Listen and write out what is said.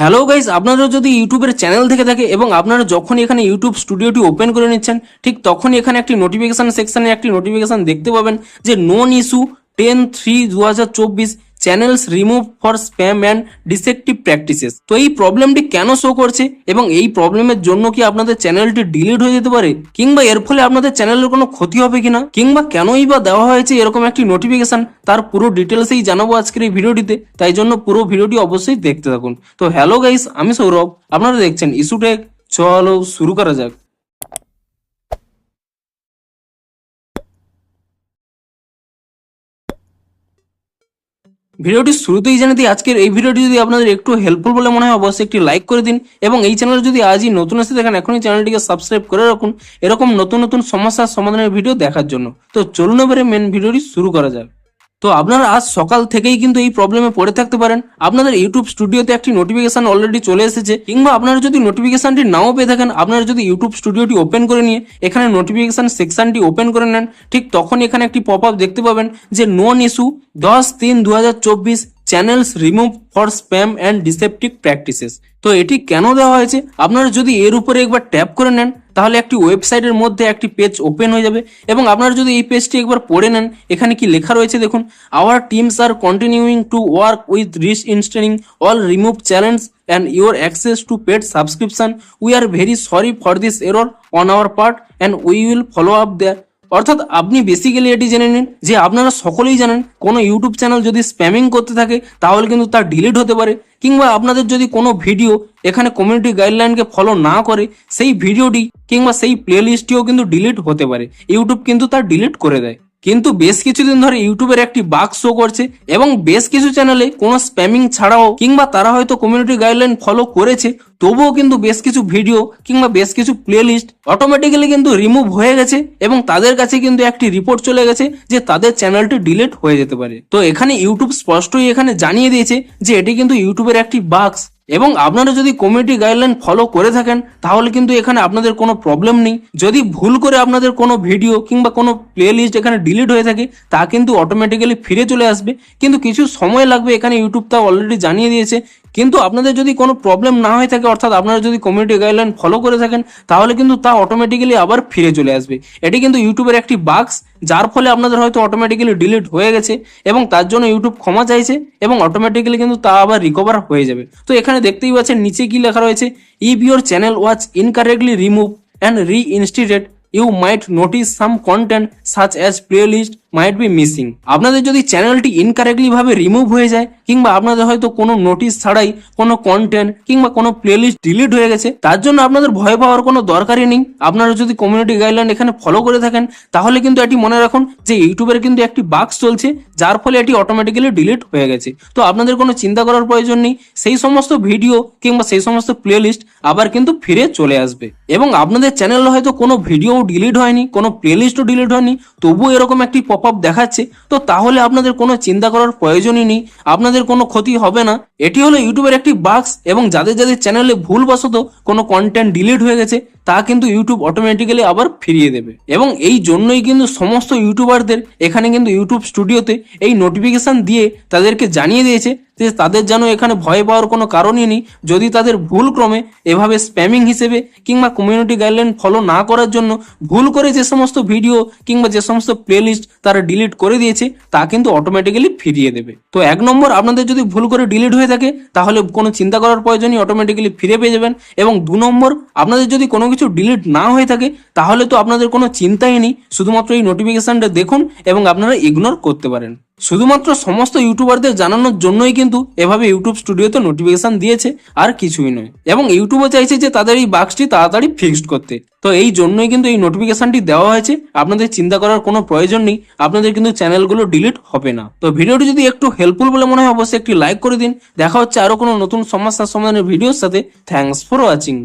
Hello guys, আপনারা যদি ইউটিউবের চ্যানেল থেকে থাকে এবং আপনারা যখনই এখানে ইউটিউব স্টুডিওটি ওপেন করে নিচ্ছেন, ঠিক তখনই এখানে একটি নোটিফিকেশন সেকশনে একটি নোটিফিকেশন দেখতে পাবেন যে known issue 10/3/2024 channels remove for spam and deceptive practices. তো এই প্রবলেমটি কেন শো করছে এবং এই প্রবলেমের জন্য কি আপনাদের চ্যানেলটি ডিলিট হয়ে যেতে পারে, কিংবা এর ফলে আপনাদের চ্যানেলের কোনো ক্ষতি হবে কিনা, কিংবা কেনই বা দেওয়া হয়েছে এরকম একটি নোটিফিকেশন, তার পুরো ডিটেলসেই জানাবো আজকের এই ভিডিওটিতে। তাই জন্য পুরো ভিডিওটি অবশ্যই দেখতে থাকুন। তো হ্যালো গাইস, আমি সৌরভ, আপনারা দেখছেন ইস্যুটেক। চলো শুরু করা যাক। ভিডিওটি শুরুতেই জানিয়ে দিই, আজকের এই ভিডিওটি যদি আপনাদের একটু হেল্পফুল বলে মনে হয় অবশ্যই একটি লাইক করে দিন, এবং এই চ্যানেলে যদি আজই নতুন এসে দেখেন এখনই চ্যানেলটিকে সাবস্ক্রাইব করে রাখুন এরকম নতুন নতুন সমস্যার সমাধানের ভিডিও দেখার জন্য। তো চলুন এবারে মেন ভিডিওটি শুরু করা যাক। তো আপনারা আজ সকাল থেকেই কিন্তু এই প্রবলেমে পড়ে থাকতে পারেন। আপনাদের ইউটিউব স্টুডিওতে একটি নোটিফিকেশন অলরেডি চলে এসেছে, কিংবা আপনারা যদি নোটিফিকেশনটি নাও পেয়ে থাকেন, আপনারা যদি ইউটিউব স্টুডিওটি ওপেন করে নিয়ে এখানে নোটিফিকেশন সেকশনটি ওপেন করে নেন, ঠিক তখন এখানে একটি পপ আপ দেখতে পাবেন যে known issue 10/3/2024 channels remove for spam and deceptive practices. তো এটি কেন দেওয়া হয়েছে, আপনারা যদি এর উপরে একবার ট্যাপ করে নেন তাহলে একটি ওয়েবসাইটের মধ্যে একটি পেজ ওপেন হয়ে যাবে, এবং আপনারা যদি এই পেজটি একবার পড়ে নেন, এখানে কি লেখা রয়েছে দেখুন। Our teams are continuing to work with reinstalling all remove channels and your access to paid subscription. We are very sorry for this error on our part and we will follow up there. অর্থাৎ আপনি basically এটি জেনে নিন যে আপনারা সকলেই জানেন কোনো ইউটিউব চ্যানেল যদি স্প্যামিং করতে থাকে তাহলে কিন্তু তা ডিলিট হতে পারে, কিংবা আপনাদের যদি কোনো ভিডিও এখানে কমিউনিটি গাইডলাইনকে ফলো না করে সেই ভিডিওটি কিংবা সেই প্লে লিস্টটিও কিন্তু ডিলিট হতে পারে। ইউটিউব কিন্তু তা ডিলিট করে দেয়। কিন্তু বেশ কিছুদিন ধরে ইউটিউবের একটি বাগ শো করছে, এবং বেশ কিছু চ্যানেলে কোনো স্প্যামিং ছাড়াও কিংবা তারা হয়তো কমিউনিটি গাইডলাইন ফলো করেছে, তবুও কিন্তু বেশ কিছু ভিডিও কিংবা বেশ কিছু প্লে লিস্ট অটোমেটিক্যালি কিন্তু রিমুভ হয়ে গেছে, এবং তাদের কাছে কিন্তু একটি রিপোর্ট চলে গেছে যে তাদের চ্যানেলটি ডিলিট হয়ে যেতে পারে। তো এখানে ইউটিউব স্পষ্টই এখানে জানিয়ে দিয়েছে যে এটি কিন্তু ইউটিউবের একটি বাগস, এবং আপনারা যদি কমিউনিটি গাইডলাইন ফলো করে থাকেন তাহলে কিন্তু এখানে আপনাদের কোনো প্রবলেম নেই। যদি ভুল করে আপনাদের কোনো ভিডিও কিংবা কোনো প্লে লিস্ট এখানে ডিলিট হয়ে থাকে তা কিন্তু অটোমেটিক্যালি ফিরে চলে আসবে, কিন্তু কিছু সময় লাগবে, এখানে ইউটিউব তা অলরেডি জানিয়ে দিয়েছে। কিন্তু আপনাদের যদি কোনো প্রবলেম না হয়ে থাকে, অর্থাৎ আপনারা যদি কমিউনিটি গাইডলাইন ফলো করে থাকেন, তাহলে কিন্তু তা অটোমেটিক্যালি আবার ফিরে চলে আসবে। এটি কিন্তু ইউটিউবের একটি বাগস, যার ফলে আপনাদের হয়তো অটোমেটিক্যালি ডিলিট হয়ে গেছে, এবং তার জন্য ইউটিউব ক্ষমা চাইছে, এবং অটোমেটিক্যালি কিন্তু তা আবার রিকভার হয়ে যাবে। তো এখানে দেখতেই পাচ্ছেন নিচে কি লেখা রয়েছে, if your channel was incorrectly remove and reinstated you might notice some content such as playlist might be missing. আপনাদের যদি চ্যানেলটি ইনকারেক্টলি ভাবে রিমুভ হয়ে যায়, কিংবা আপনাদের হয়তো কোনো নোটিশ ছাড়াই কোনো কন্টেন্ট কিংবা কোনো প্লেলিস্ট ডিলিট হয়ে গেছে, তার জন্য আপনাদের ভয় পাওয়ার কোনো দরকারই নেই। আপনারা যদি কমিউনিটি গাইডলাইন এখানে ফলো করে থাকেন তাহলে কিন্তু এটি মনে রাখুন যে ইউটিউবের কিন্তু একটি বাগস চলছে, যার ফলে এটি অটোমেটিক্যালি ডিলিট হয়ে গেছে। তো আপনাদের কোনো চিন্তা করার প্রয়োজন নেই, সেই সমস্ত ভিডিও কিংবা সেই সমস্ত প্লেলিস্ট আবার কিন্তু ফিরে চলে আসবে। এবং আপনাদের চ্যানেলে হয়তো কোনো ভিডিও ডিলিট হয়নি, কোনো প্লেলিস্টও ডিলিট হয়নি, তবুও এরকম একটি পপ আপ দেখাচ্ছে, তো তাহলে আপনাদের কোনো চিন্তা করার প্রয়োজনই নেই, আপনাদের কোনো ক্ষতি হবে না। এটি হলো ইউটিউবের একটি বাগস, এবং যাদের যাদের চ্যানেলে ভুলবশত কোনো কন্টেন্ট ডিলিট হয়ে গেছে তা কিন্তু ইউটিউব অটোমেটিক্যালি আবার ফিরিয়ে দেবে। এবং এই জন্যই কিন্তু সমস্ত ইউটিউবারদের এখানে কিন্তু ইউটিউব স্টুডিওতে এই নোটিফিকেশন দিয়ে তাদেরকে জানিয়ে দিয়েছে যে তাদের যেন এখানে ভয় পাওয়ার কোনো কারণই নেই। যদি তাদের ভুল ক্রমে এভাবে স্প্যামিং হিসেবে কিংবা কমিউনিটি গাইডলাইন ফলো না করার জন্য ভুল করে যে সমস্ত ভিডিও কিংবা যে সমস্ত প্লেলিস্ট তারা ডিলিট করে দিয়েছে তা কিন্তু অটোমেটিক্যালি ফিরিয়ে দেবে। তো 1 নম্বর, আপনাদের যদি ভুল করে ডিলিট হয়ে থাকে তাহলে কোনো চিন্তা করার প্রয়োজনই, অটোমেটিক্যালি ফিরে পেয়ে যাবেন। এবং 2 নম্বর, আপনাদের যদি কোনো কিছু ডিলিট না হয়ে থাকে তাহলে তো আপনাদের কোনো চিন্তাই নেই, শুধুমাত্র এই নোটিফিকেশনটা দেখুন এবং আপনারা ইগনোর করতে পারেন। শুধুমাত্র সমস্ত ইউটিউবারদের জানানোর জন্যই কিন্তু এভাবে ইউটিউব স্টুডিওতে নোটিফিকেশন দিয়েছে, আর কিছুই নয়। এবং ইউটিউবও চাইছে যে তাদের এই বাগসটি তাড়াতাড়ি ফিক্সড করতে, তো এই জন্যই কিন্তু এই নোটিফিকেশনটি দেওয়া হয়েছে। আপনাদের চিন্তা করার কোনো প্রয়োজন নেই, আপনাদের কিন্তু চ্যানেলগুলো ডিলিট হবে না। তো ভিডিওটি যদি একটু হেল্পফুল বলে মনে হয় অবশ্যই একটি লাইক করে দিন। দেখা হচ্ছে আরো কোনো নতুন সমস্যার সমাধানের ভিডিওর সাথে। Thanks for watching.